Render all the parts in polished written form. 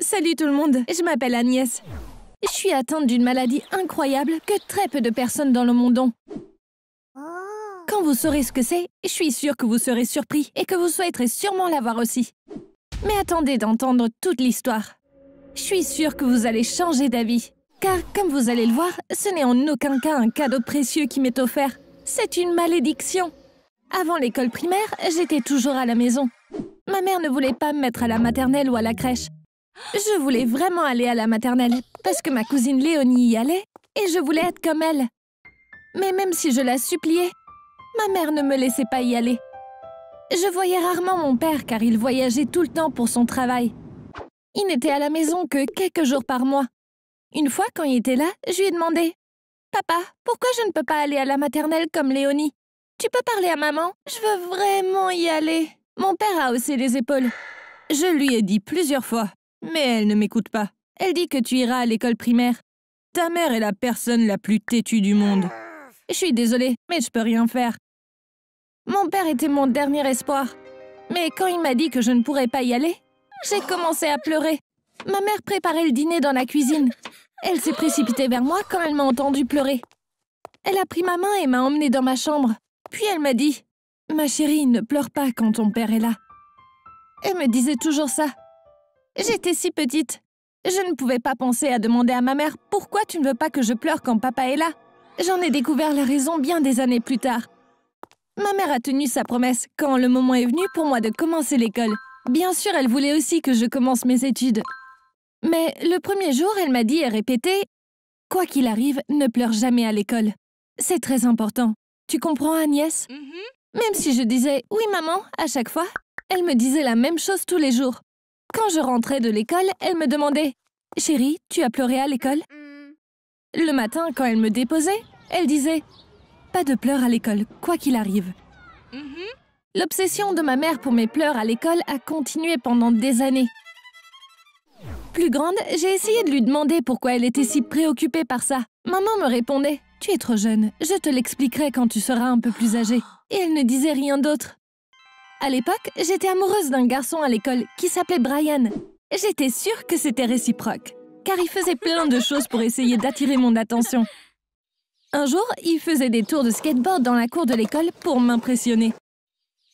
Salut tout le monde, je m'appelle Agnès. Je suis atteinte d'une maladie incroyable que très peu de personnes dans le monde ont. Quand vous saurez ce que c'est, je suis sûre que vous serez surpris et que vous souhaiterez sûrement l'avoir aussi. Mais attendez d'entendre toute l'histoire. Je suis sûre que vous allez changer d'avis. Car, comme vous allez le voir, ce n'est en aucun cas un cadeau précieux qui m'est offert. C'est une malédiction. Avant l'école primaire, j'étais toujours à la maison. Ma mère ne voulait pas me mettre à la maternelle ou à la crèche. Je voulais vraiment aller à la maternelle, parce que ma cousine Léonie y allait, et je voulais être comme elle. Mais même si je la suppliais, ma mère ne me laissait pas y aller. Je voyais rarement mon père, car il voyageait tout le temps pour son travail. Il n'était à la maison que quelques jours par mois. Une fois, quand il était là, je lui ai demandé « Papa, pourquoi je ne peux pas aller à la maternelle comme Léonie? Tu peux parler à maman? Je veux vraiment y aller. » Mon père a haussé les épaules. Je lui ai dit plusieurs fois, mais elle ne m'écoute pas. Elle dit que tu iras à l'école primaire. Ta mère est la personne la plus têtue du monde. Je suis désolée, mais je peux rien faire. Mon père était mon dernier espoir. Mais quand il m'a dit que je ne pourrais pas y aller, j'ai commencé à pleurer. Ma mère préparait le dîner dans la cuisine. Elle s'est précipitée vers moi quand elle m'a entendu pleurer. Elle a pris ma main et m'a emmenée dans ma chambre. Puis elle m'a dit « Ma chérie, ne pleure pas quand ton père est là. » Elle me disait toujours ça. J'étais si petite. Je ne pouvais pas penser à demander à ma mère « Pourquoi tu ne veux pas que je pleure quand papa est là ?» J'en ai découvert la raison bien des années plus tard. Ma mère a tenu sa promesse quand le moment est venu pour moi de commencer l'école. Bien sûr, elle voulait aussi que je commence mes études. Mais le premier jour, elle m'a dit et répété « Quoi qu'il arrive, ne pleure jamais à l'école. C'est très important. Tu comprends, Agnès ?» Même si je disais « Oui, maman » à chaque fois, elle me disait la même chose tous les jours. Quand je rentrais de l'école, elle me demandait « Chérie, tu as pleuré à l'école ?» Le matin, quand elle me déposait, elle disait « Pas de pleurs à l'école, quoi qu'il arrive. » L'obsession de ma mère pour mes pleurs à l'école a continué pendant des années. Plus grande, j'ai essayé de lui demander pourquoi elle était si préoccupée par ça. Maman me répondait « Tu es trop jeune, je te l'expliquerai quand tu seras un peu plus âgée. » Et elle ne disait rien d'autre. À l'époque, j'étais amoureuse d'un garçon à l'école qui s'appelait Brian. J'étais sûre que c'était réciproque, car il faisait plein de choses pour essayer d'attirer mon attention. Un jour, il faisait des tours de skateboard dans la cour de l'école pour m'impressionner.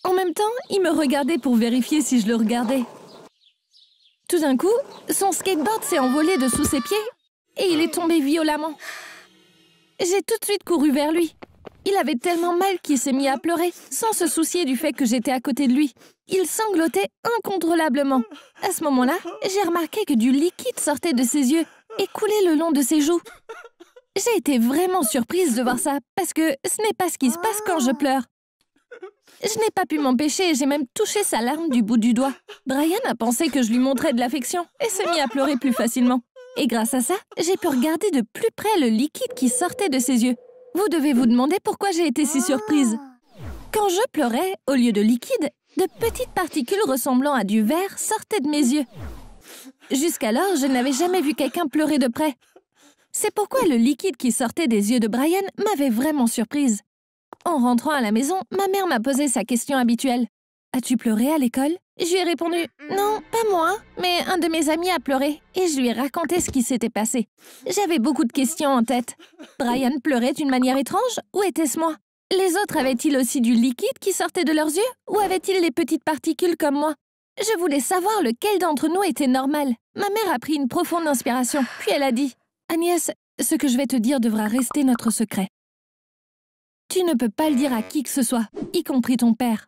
En même temps, il me regardait pour vérifier si je le regardais. Tout d'un coup, son skateboard s'est envolé de sous ses pieds et il est tombé violemment. J'ai tout de suite couru vers lui. Il avait tellement mal qu'il s'est mis à pleurer, sans se soucier du fait que j'étais à côté de lui. Il sanglotait incontrôlablement. À ce moment-là, j'ai remarqué que du liquide sortait de ses yeux et coulait le long de ses joues. J'ai été vraiment surprise de voir ça, parce que ce n'est pas ce qui se passe quand je pleure. Je n'ai pas pu m'empêcher et j'ai même touché sa larme du bout du doigt. Brian a pensé que je lui montrais de l'affection et s'est mis à pleurer plus facilement. Et grâce à ça, j'ai pu regarder de plus près le liquide qui sortait de ses yeux. Vous devez vous demander pourquoi j'ai été si surprise. Quand je pleurais, au lieu de liquide, de petites particules ressemblant à du verre sortaient de mes yeux. Jusqu'alors, je n'avais jamais vu quelqu'un pleurer de près. C'est pourquoi le liquide qui sortait des yeux de Brian m'avait vraiment surprise. En rentrant à la maison, ma mère m'a posé sa question habituelle. « As-tu pleuré à l'école ?» Je lui ai répondu « Non, pas moi, mais un de mes amis a pleuré. » Et je lui ai raconté ce qui s'était passé. J'avais beaucoup de questions en tête. Brian pleurait d'une manière étrange ou était-ce moi? Les autres avaient-ils aussi du liquide qui sortait de leurs yeux ou avaient-ils des petites particules comme moi? Je voulais savoir lequel d'entre nous était normal. Ma mère a pris une profonde inspiration, puis elle a dit « Agnès, ce que je vais te dire devra rester notre secret. Tu ne peux pas le dire à qui que ce soit, y compris ton père. »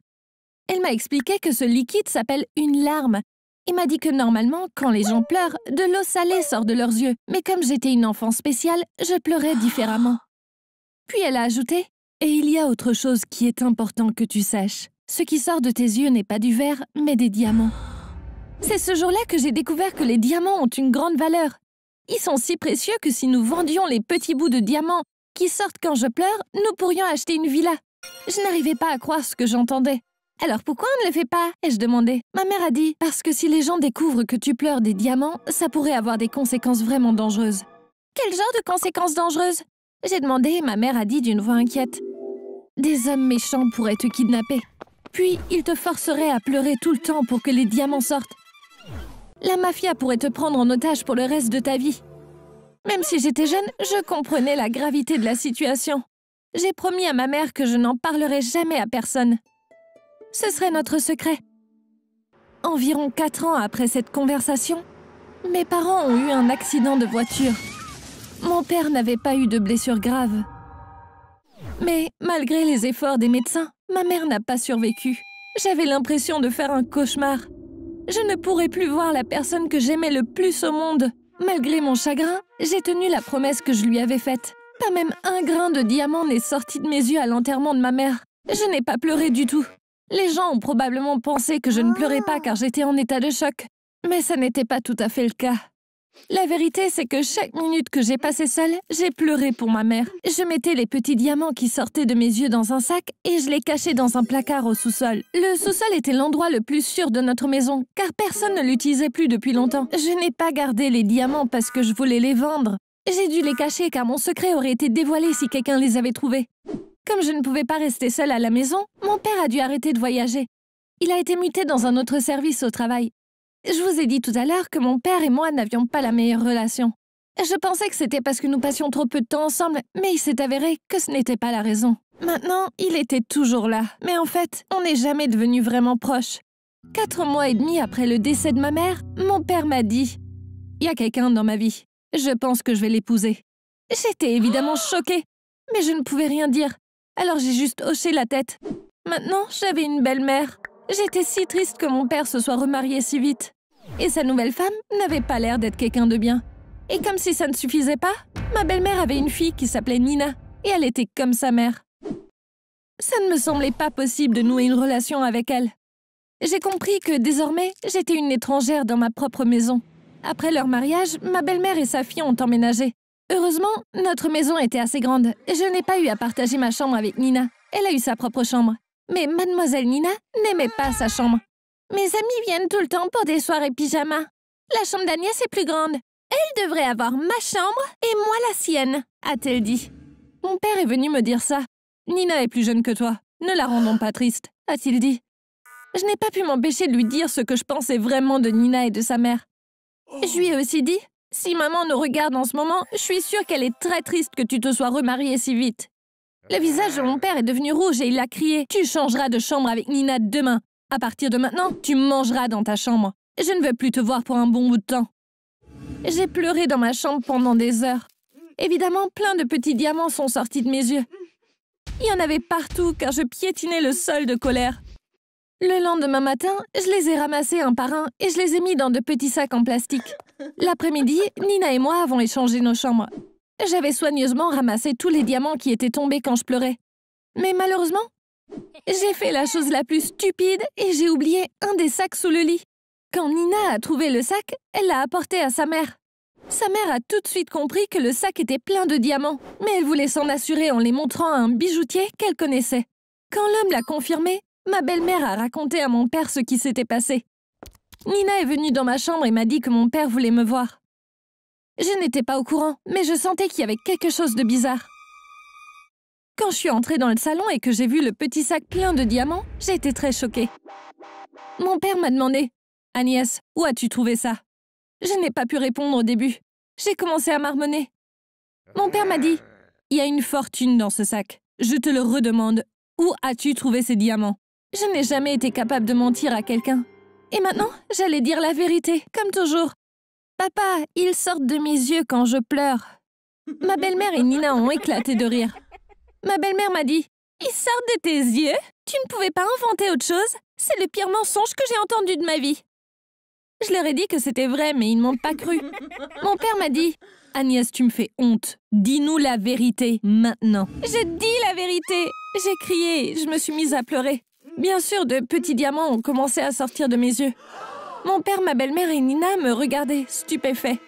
Elle m'a expliqué que ce liquide s'appelle une larme et m'a dit que normalement, quand les gens pleurent, de l'eau salée sort de leurs yeux. Mais comme j'étais une enfant spéciale, je pleurais différemment. Puis elle a ajouté « Et il y a autre chose qui est important que tu saches. Ce qui sort de tes yeux n'est pas du verre, mais des diamants. » C'est ce jour-là que j'ai découvert que les diamants ont une grande valeur. Ils sont si précieux que si nous vendions les petits bouts de diamants qui sortent quand je pleure, nous pourrions acheter une villa. Je n'arrivais pas à croire ce que j'entendais. « Alors pourquoi on ne le fait pas ?» ai-je demandé. Ma mère a dit « Parce que si les gens découvrent que tu pleures des diamants, ça pourrait avoir des conséquences vraiment dangereuses. » « Quel genre de conséquences dangereuses ?» j'ai demandé et ma mère a dit d'une voix inquiète. « Des hommes méchants pourraient te kidnapper. Puis ils te forceraient à pleurer tout le temps pour que les diamants sortent. » La mafia pourrait te prendre en otage pour le reste de ta vie. Même si j'étais jeune, je comprenais la gravité de la situation. J'ai promis à ma mère que je n'en parlerai jamais à personne. Ce serait notre secret. Environ 4 ans après cette conversation, mes parents ont eu un accident de voiture. Mon père n'avait pas eu de blessure grave. Mais malgré les efforts des médecins, ma mère n'a pas survécu. J'avais l'impression de faire un cauchemar. Je ne pourrais plus voir la personne que j'aimais le plus au monde. Malgré mon chagrin, j'ai tenu la promesse que je lui avais faite. Pas même un grain de diamant n'est sorti de mes yeux à l'enterrement de ma mère. Je n'ai pas pleuré du tout. Les gens ont probablement pensé que je ne pleurais pas car j'étais en état de choc. Mais ça n'était pas tout à fait le cas. La vérité, c'est que chaque minute que j'ai passée seule, j'ai pleuré pour ma mère. Je mettais les petits diamants qui sortaient de mes yeux dans un sac et je les cachais dans un placard au sous-sol. Le sous-sol était l'endroit le plus sûr de notre maison, car personne ne l'utilisait plus depuis longtemps. Je n'ai pas gardé les diamants parce que je voulais les vendre. J'ai dû les cacher car mon secret aurait été dévoilé si quelqu'un les avait trouvés. Comme je ne pouvais pas rester seule à la maison, mon père a dû arrêter de voyager. Il a été muté dans un autre service au travail. Je vous ai dit tout à l'heure que mon père et moi n'avions pas la meilleure relation. Je pensais que c'était parce que nous passions trop peu de temps ensemble, mais il s'est avéré que ce n'était pas la raison. Maintenant, il était toujours là, mais en fait, on n'est jamais devenus vraiment proches. 4 mois et demi après le décès de ma mère, mon père m'a dit « Il y a quelqu'un dans ma vie. Je pense que je vais l'épouser. » J'étais évidemment choquée, mais je ne pouvais rien dire. Alors j'ai juste hoché la tête. Maintenant, j'avais une belle-mère. J'étais si triste que mon père se soit remarié si vite. Et sa nouvelle femme n'avait pas l'air d'être quelqu'un de bien. Et comme si ça ne suffisait pas, ma belle-mère avait une fille qui s'appelait Nina, et elle était comme sa mère. Ça ne me semblait pas possible de nouer une relation avec elle. J'ai compris que désormais, j'étais une étrangère dans ma propre maison. Après leur mariage, ma belle-mère et sa fille ont emménagé. Heureusement, notre maison était assez grande. Je n'ai pas eu à partager ma chambre avec Nina. Elle a eu sa propre chambre. Mais mademoiselle Nina n'aimait pas sa chambre. Mes amis viennent tout le temps pour des soirées pyjama. La chambre d'Agnès est plus grande. Elle devrait avoir ma chambre et moi la sienne, a-t-elle dit. Mon père est venu me dire ça. Nina est plus jeune que toi. Ne la rendons pas triste, a-t-il dit. Je n'ai pas pu m'empêcher de lui dire ce que je pensais vraiment de Nina et de sa mère. Je lui ai aussi dit, si maman nous regarde en ce moment, je suis sûre qu'elle est très triste que tu te sois remariée si vite. Le visage de mon père est devenu rouge et il a crié « Tu changeras de chambre avec Nina demain. À partir de maintenant, tu mangeras dans ta chambre. Je ne veux plus te voir pour un bon bout de temps. » J'ai pleuré dans ma chambre pendant des heures. Évidemment, plein de petits diamants sont sortis de mes yeux. Il y en avait partout car je piétinais le sol de colère. Le lendemain matin, je les ai ramassés un par un et je les ai mis dans de petits sacs en plastique. L'après-midi, Nina et moi avons échangé nos chambres. J'avais soigneusement ramassé tous les diamants qui étaient tombés quand je pleurais. Mais malheureusement, j'ai fait la chose la plus stupide et j'ai oublié un des sacs sous le lit. Quand Nina a trouvé le sac, elle l'a apporté à sa mère. Sa mère a tout de suite compris que le sac était plein de diamants, mais elle voulait s'en assurer en les montrant à un bijoutier qu'elle connaissait. Quand l'homme l'a confirmé, ma belle-mère a raconté à mon père ce qui s'était passé. Nina est venue dans ma chambre et m'a dit que mon père voulait me voir. Je n'étais pas au courant, mais je sentais qu'il y avait quelque chose de bizarre. Quand je suis entrée dans le salon et que j'ai vu le petit sac plein de diamants, j'ai été très choquée. Mon père m'a demandé « Agnès, où as-tu trouvé ça ?» Je n'ai pas pu répondre au début. J'ai commencé à marmonner. Mon père m'a dit « Il y a une fortune dans ce sac. Je te le redemande. Où as-tu trouvé ces diamants ?» Je n'ai jamais été capable de mentir à quelqu'un. Et maintenant, j'allais dire la vérité, comme toujours. Papa, ils sortent de mes yeux quand je pleure. Ma belle-mère et Nina ont éclaté de rire. Ma belle-mère m'a dit « Ils sortent de tes yeux? Tu ne pouvais pas inventer autre chose? C'est le pire mensonge que j'ai entendu de ma vie. » Je leur ai dit que c'était vrai, mais ils ne m'ont pas cru. Mon père m'a dit « Agnès, tu me fais honte. Dis-nous la vérité, maintenant. » Je dis la vérité. J'ai crié et je me suis mise à pleurer. Bien sûr, de petits diamants ont commencé à sortir de mes yeux. Mon père, ma belle-mère et Nina me regardaient, stupéfaits.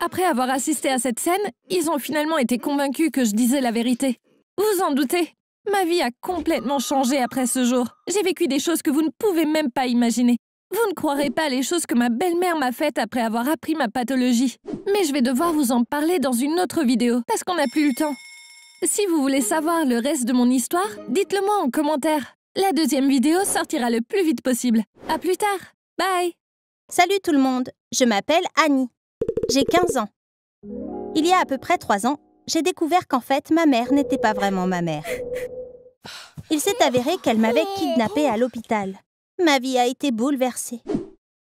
Après avoir assisté à cette scène, ils ont finalement été convaincus que je disais la vérité. Vous en doutez, ma vie a complètement changé après ce jour. J'ai vécu des choses que vous ne pouvez même pas imaginer. Vous ne croirez pas les choses que ma belle-mère m'a faites après avoir appris ma pathologie. Mais je vais devoir vous en parler dans une autre vidéo, parce qu'on n'a plus le temps. Si vous voulez savoir le reste de mon histoire, dites-le moi en commentaire. La deuxième vidéo sortira le plus vite possible. À plus tard. Bye! Salut tout le monde, je m'appelle Annie. J'ai 15 ans. Il y a à peu près 3 ans, j'ai découvert qu'en fait, ma mère n'était pas vraiment ma mère. Il s'est avéré qu'elle m'avait kidnappée à l'hôpital. Ma vie a été bouleversée.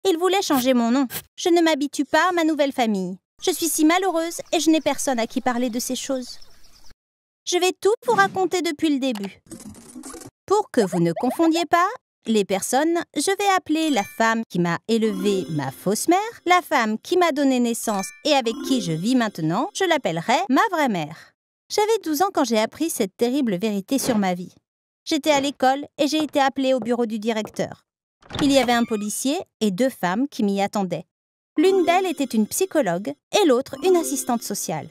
Il voulait changer mon nom. Je ne m'habitue pas à ma nouvelle famille. Je suis si malheureuse et je n'ai personne à qui parler de ces choses. Je vais tout vous raconter depuis le début. Pour que vous ne confondiez pas, les personnes, je vais appeler la femme qui m'a élevée ma fausse mère, la femme qui m'a donné naissance et avec qui je vis maintenant, je l'appellerai ma vraie mère. J'avais 12 ans quand j'ai appris cette terrible vérité sur ma vie. J'étais à l'école et j'ai été appelée au bureau du directeur. Il y avait un policier et 2 femmes qui m'y attendaient. L'une d'elles était une psychologue et l'autre une assistante sociale.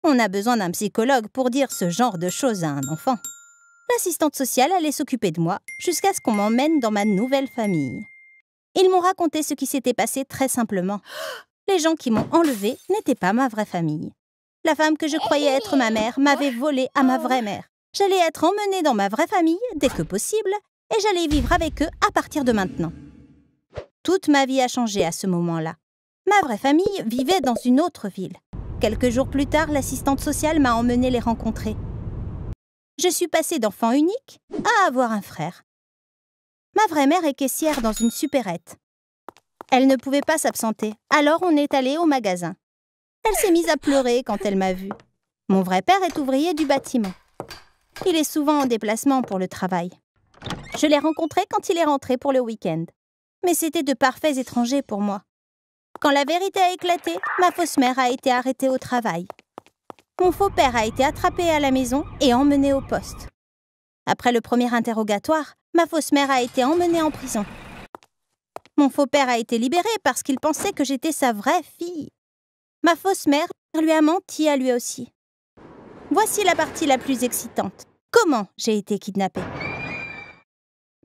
On a besoin d'un psychologue pour dire ce genre de choses à un enfant. L'assistante sociale allait s'occuper de moi jusqu'à ce qu'on m'emmène dans ma nouvelle famille. Ils m'ont raconté ce qui s'était passé très simplement. Les gens qui m'ont enlevée n'étaient pas ma vraie famille. La femme que je croyais être ma mère m'avait volée à ma vraie mère. J'allais être emmenée dans ma vraie famille dès que possible et j'allais vivre avec eux à partir de maintenant. Toute ma vie a changé à ce moment-là. Ma vraie famille vivait dans une autre ville. Quelques jours plus tard, l'assistante sociale m'a emmenée les rencontrer. Je suis passée d'enfant unique à avoir un frère. Ma vraie mère est caissière dans une supérette. Elle ne pouvait pas s'absenter, alors on est allé au magasin. Elle s'est mise à pleurer quand elle m'a vue. Mon vrai père est ouvrier du bâtiment. Il est souvent en déplacement pour le travail. Je l'ai rencontré quand il est rentré pour le week-end. Mais c'était de parfaits étrangers pour moi. Quand la vérité a éclaté, ma fausse mère a été arrêtée au travail. Mon faux père a été attrapé à la maison et emmené au poste. Après le premier interrogatoire, ma fausse mère a été emmenée en prison. Mon faux père a été libéré parce qu'il pensait que j'étais sa vraie fille. Ma fausse mère lui a menti à lui aussi. Voici la partie la plus excitante. Comment j'ai été kidnappée?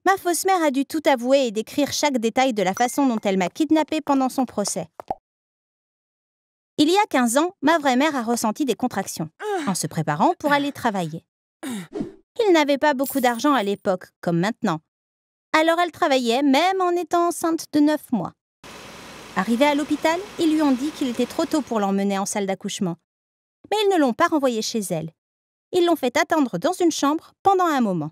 Ma fausse mère a dû tout avouer et décrire chaque détail de la façon dont elle m'a kidnappée pendant son procès. Il y a 15 ans, ma vraie mère a ressenti des contractions, en se préparant pour aller travailler. Il n'avait pas beaucoup d'argent à l'époque, comme maintenant. Alors elle travaillait, même en étant enceinte de 9 mois. Arrivée à l'hôpital, ils lui ont dit qu'il était trop tôt pour l'emmener en salle d'accouchement. Mais ils ne l'ont pas renvoyée chez elle. Ils l'ont fait attendre dans une chambre pendant un moment.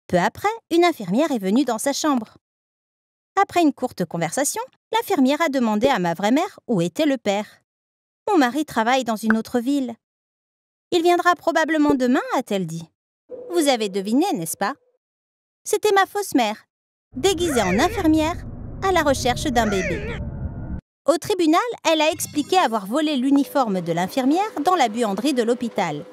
Peu après, une infirmière est venue dans sa chambre. Après une courte conversation, l'infirmière a demandé à ma vraie mère où était le père. « Mon mari travaille dans une autre ville. Il viendra probablement demain, a-t-elle dit. Vous avez deviné, n'est-ce pas? C'était ma fausse mère, déguisée en infirmière, à la recherche d'un bébé. Au tribunal, elle a expliqué avoir volé l'uniforme de l'infirmière dans la buanderie de l'hôpital.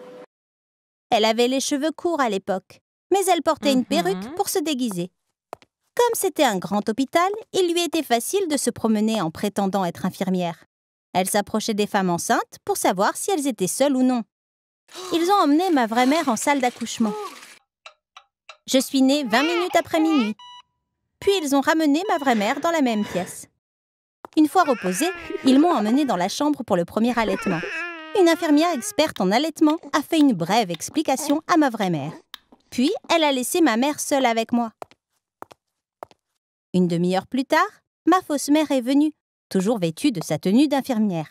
Elle avait les cheveux courts à l'époque, mais elle portait une perruque pour se déguiser. Comme c'était un grand hôpital, il lui était facile de se promener en prétendant être infirmière. Elle s'approchait des femmes enceintes pour savoir si elles étaient seules ou non. Ils ont emmené ma vraie mère en salle d'accouchement. Je suis née 20 minutes après minuit. Puis ils ont ramené ma vraie mère dans la même pièce. Une fois reposée, ils m'ont emmenée dans la chambre pour le premier allaitement. Une infirmière experte en allaitement a fait une brève explication à ma vraie mère. Puis, elle a laissé ma mère seule avec moi. Une demi-heure plus tard, ma fausse mère est venue, toujours vêtue de sa tenue d'infirmière.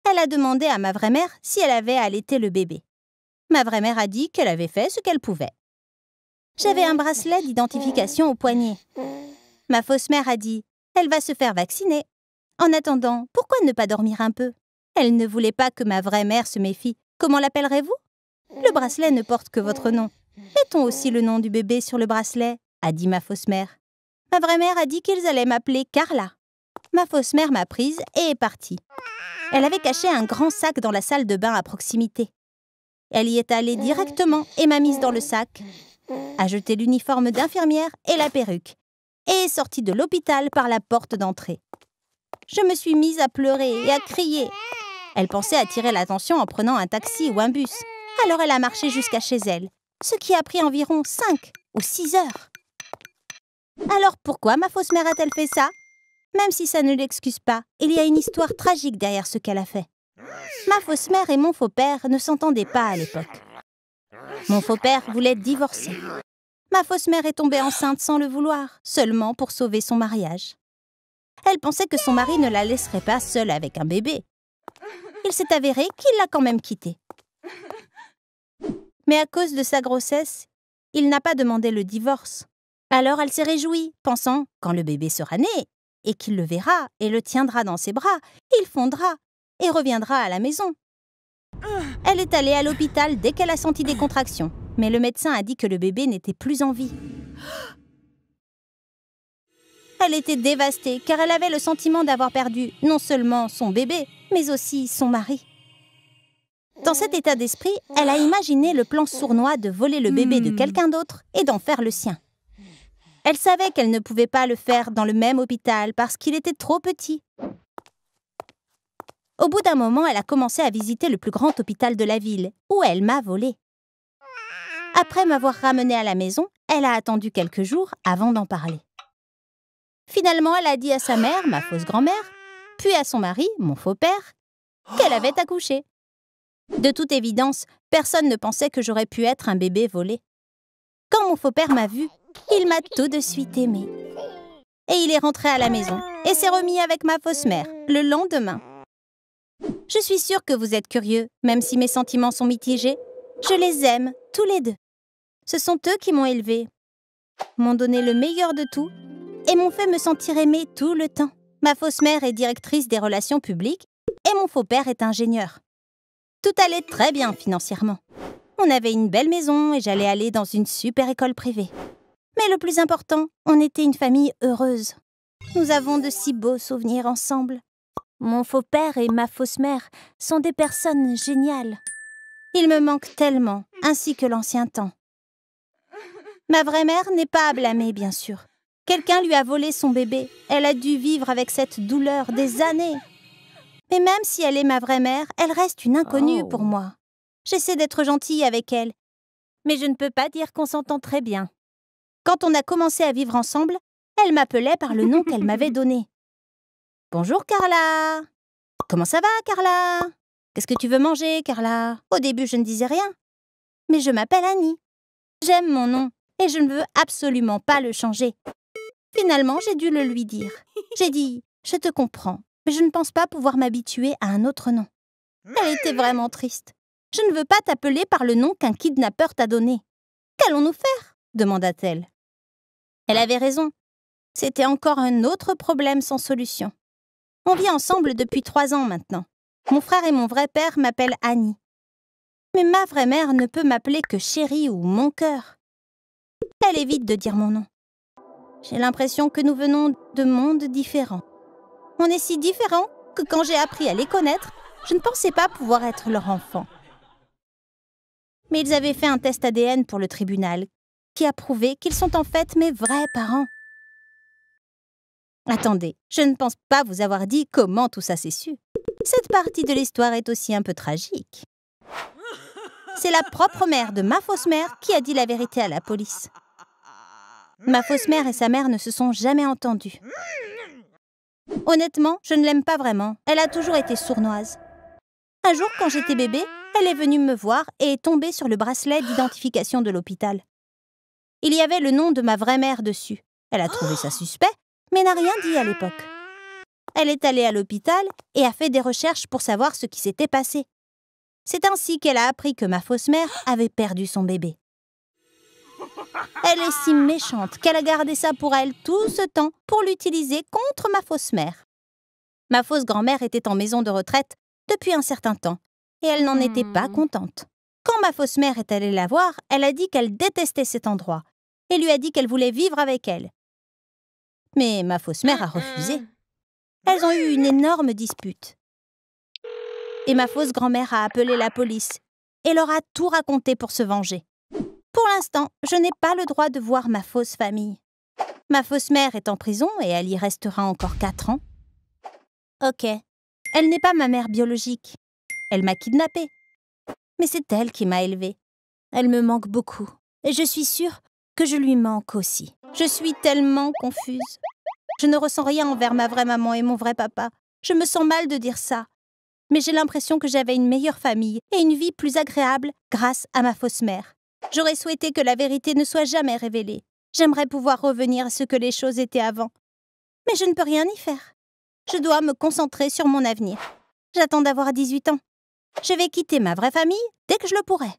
Elle a demandé à ma vraie mère si elle avait allaité le bébé. Ma vraie mère a dit qu'elle avait fait ce qu'elle pouvait. J'avais un bracelet d'identification au poignet. Ma fausse mère a dit « Elle va se faire vacciner. En attendant, pourquoi ne pas dormir un peu ?» Elle ne voulait pas que ma vraie mère se méfie. Comment l'appellerez-vous? Le bracelet ne porte que votre nom. Mettons aussi le nom du bébé sur le bracelet, a dit ma fausse mère. Ma vraie mère a dit qu'ils allaient m'appeler Carla. Ma fausse mère m'a prise et est partie. Elle avait caché un grand sac dans la salle de bain à proximité. Elle y est allée directement et m'a mise dans le sac, a jeté l'uniforme d'infirmière et la perruque, et est sortie de l'hôpital par la porte d'entrée. Je me suis mise à pleurer et à crier. Elle pensait attirer l'attention en prenant un taxi ou un bus. Alors elle a marché jusqu'à chez elle, ce qui a pris environ 5 ou 6 heures. Alors pourquoi ma fausse mère a-t-elle fait ça? Même si ça ne l'excuse pas, il y a une histoire tragique derrière ce qu'elle a fait. Ma fausse mère et mon faux père ne s'entendaient pas à l'époque. Mon faux père voulait divorcer. Ma fausse mère est tombée enceinte sans le vouloir, seulement pour sauver son mariage. Elle pensait que son mari ne la laisserait pas seule avec un bébé. Il s'est avéré qu'il l'a quand même quittée. Mais à cause de sa grossesse, il n'a pas demandé le divorce. Alors elle s'est réjouie, pensant, quand le bébé sera né, et qu'il le verra et le tiendra dans ses bras, il fondra et reviendra à la maison. Elle est allée à l'hôpital dès qu'elle a senti des contractions, mais le médecin a dit que le bébé n'était plus en vie. Elle était dévastée car elle avait le sentiment d'avoir perdu non seulement son bébé, mais aussi son mari. Dans cet état d'esprit, elle a imaginé le plan sournois de voler le bébé de quelqu'un d'autre et d'en faire le sien. Elle savait qu'elle ne pouvait pas le faire dans le même hôpital parce qu'il était trop petit. Au bout d'un moment, elle a commencé à visiter le plus grand hôpital de la ville, où elle m'a volé. Après m'avoir ramenée à la maison, elle a attendu quelques jours avant d'en parler. Finalement, elle a dit à sa mère, ma fausse grand-mère, puis à son mari, mon faux père, qu'elle avait accouché. De toute évidence, personne ne pensait que j'aurais pu être un bébé volé. Quand mon faux père m'a vue, il m'a tout de suite aimée. Et il est rentré à la maison et s'est remis avec ma fausse mère le lendemain. Je suis sûre que vous êtes curieux, même si mes sentiments sont mitigés. Je les aime, tous les deux. Ce sont eux qui m'ont élevée, m'ont donné le meilleur de tout et m'ont fait me sentir aimée tout le temps. Ma fausse mère est directrice des relations publiques et mon faux père est ingénieur. Tout allait très bien financièrement. On avait une belle maison et j'allais aller dans une super école privée. Mais le plus important, on était une famille heureuse. Nous avons de si beaux souvenirs ensemble. Mon faux père et ma fausse mère sont des personnes géniales. Ils me manquent tellement, ainsi que l'ancien temps. Ma vraie mère n'est pas à blâmer, bien sûr. Quelqu'un lui a volé son bébé. Elle a dû vivre avec cette douleur des années. Mais même si elle est ma vraie mère, elle reste une inconnue pour moi. J'essaie d'être gentille avec elle, mais je ne peux pas dire qu'on s'entend très bien. Quand on a commencé à vivre ensemble, elle m'appelait par le nom qu'elle m'avait donné. « Bonjour Carla !»« Comment ça va Carla ?»« Qu'est-ce que tu veux manger Carla ?» Au début, je ne disais rien. Mais je m'appelle Annie. J'aime mon nom et je ne veux absolument pas le changer. Finalement, j'ai dû le lui dire. J'ai dit « Je te comprends, mais je ne pense pas pouvoir m'habituer à un autre nom. » Elle était vraiment triste. « Je ne veux pas t'appeler par le nom qu'un kidnappeur t'a donné. »« Qu'allons-nous faire ?» demanda-t-elle. Elle avait raison. C'était encore un autre problème sans solution. On vit ensemble depuis 3 ans maintenant. Mon frère et mon vrai père m'appellent Annie. Mais ma vraie mère ne peut m'appeler que chérie ou mon cœur. Elle évite de dire mon nom. J'ai l'impression que nous venons de mondes différents. On est si différents que quand j'ai appris à les connaître, je ne pensais pas pouvoir être leur enfant. Mais ils avaient fait un test ADN pour le tribunal, qui a prouvé qu'ils sont en fait mes vrais parents. Attendez, je ne pense pas vous avoir dit comment tout ça s'est su. Cette partie de l'histoire est aussi un peu tragique. C'est la propre mère de ma fausse mère qui a dit la vérité à la police. Ma fausse mère et sa mère ne se sont jamais entendues. Honnêtement, je ne l'aime pas vraiment. Elle a toujours été sournoise. Un jour, quand j'étais bébé, elle est venue me voir et est tombée sur le bracelet d'identification de l'hôpital. Il y avait le nom de ma vraie mère dessus. Elle a trouvé ça suspect, mais n'a rien dit à l'époque. Elle est allée à l'hôpital et a fait des recherches pour savoir ce qui s'était passé. C'est ainsi qu'elle a appris que ma fausse mère avait perdu son bébé. Elle est si méchante qu'elle a gardé ça pour elle tout ce temps pour l'utiliser contre ma fausse mère. Ma fausse grand-mère était en maison de retraite depuis un certain temps et elle n'en était pas contente. Quand ma fausse mère est allée la voir, elle a dit qu'elle détestait cet endroit et lui a dit qu'elle voulait vivre avec elle. Mais ma fausse mère a refusé. Elles ont eu une énorme dispute. Et ma fausse grand-mère a appelé la police et leur a tout raconté pour se venger. Pour l'instant, je n'ai pas le droit de voir ma fausse famille. Ma fausse mère est en prison et elle y restera encore 4 ans. Ok, elle n'est pas ma mère biologique. Elle m'a kidnappée. Mais c'est elle qui m'a élevée. Elle me manque beaucoup. Et je suis sûre que je lui manque aussi. Je suis tellement confuse. Je ne ressens rien envers ma vraie maman et mon vrai papa. Je me sens mal de dire ça. Mais j'ai l'impression que j'avais une meilleure famille et une vie plus agréable grâce à ma fausse mère. J'aurais souhaité que la vérité ne soit jamais révélée. J'aimerais pouvoir revenir à ce que les choses étaient avant. Mais je ne peux rien y faire. Je dois me concentrer sur mon avenir. J'attends d'avoir 18 ans. Je vais quitter ma vraie famille dès que je le pourrai.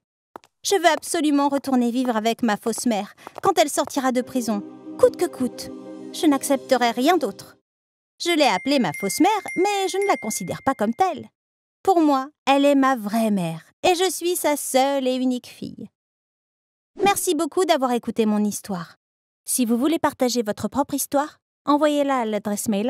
Je veux absolument retourner vivre avec ma fausse mère quand elle sortira de prison, coûte que coûte. Je n'accepterai rien d'autre. Je l'ai appelée ma fausse mère, mais je ne la considère pas comme telle. Pour moi, elle est ma vraie mère et je suis sa seule et unique fille. Merci beaucoup d'avoir écouté mon histoire. Si vous voulez partager votre propre histoire, envoyez-la à l'adresse mail